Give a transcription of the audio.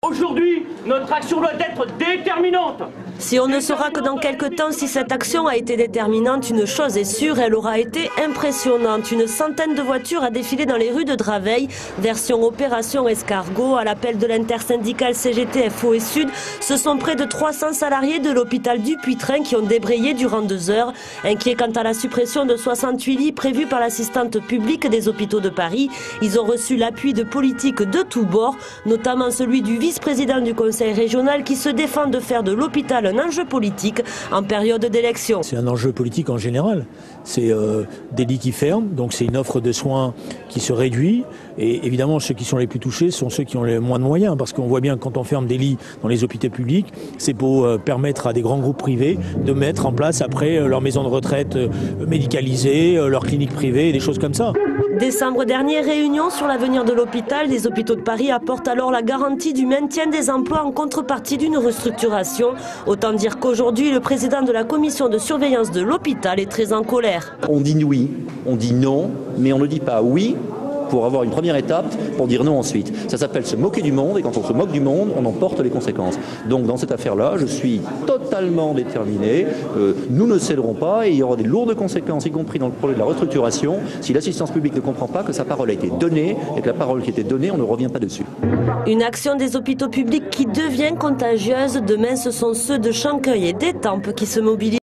Aujourd'hui, notre action doit être déterminante. Si on ne saura que dans quelques temps si cette action a été déterminante, une chose est sûre, elle aura été impressionnante. Une centaine de voitures a défilé dans les rues de Draveil, version opération escargot, à l'appel de l'intersyndicale CGT FO et Sud. Ce sont près de 300 salariés de l'hôpital du Puy-Train qui ont débrayé durant 2 heures. Inquiets quant à la suppression de 68 lits prévus par l'assistante publique des hôpitaux de Paris, ils ont reçu l'appui de politiques de tous bords, notamment celui du vice-président du conseil régional qui se défend de faire de l'hôpital un enjeu politique en période d'élection. C'est un enjeu politique en général. C'est des lits qui ferment, donc c'est une offre de soins qui se réduit. Et évidemment, ceux qui sont les plus touchés sont ceux qui ont les moins de moyens. Parce qu'on voit bien que quand on ferme des lits dans les hôpitaux publics, c'est pour permettre à des grands groupes privés de mettre en place après leur maison de retraite médicalisée, leur clinique privée, des choses comme ça. Décembre dernier, réunion sur l'avenir de l'hôpital. Les hôpitaux de Paris apportent alors la garantie du maintien des emplois en contrepartie d'une restructuration. Autant dire qu'aujourd'hui, le président de la commission de surveillance de l'hôpital est très en colère. On dit oui, on dit non, mais on ne dit pas oui pour avoir une première étape, pour dire non ensuite. Ça s'appelle se moquer du monde, et quand on se moque du monde, on en porte les conséquences. Donc dans cette affaire-là, je suis totalement déterminé. Nous ne céderons pas et il y aura des lourdes conséquences, y compris dans le projet de la restructuration, si l'assistance publique ne comprend pas que sa parole a été donnée et que la parole qui a été donnée, on ne revient pas dessus. Une action des hôpitaux publics qui devient contagieuse. Demain, ce sont ceux de Chancueil et d'Étampes qui se mobilisent.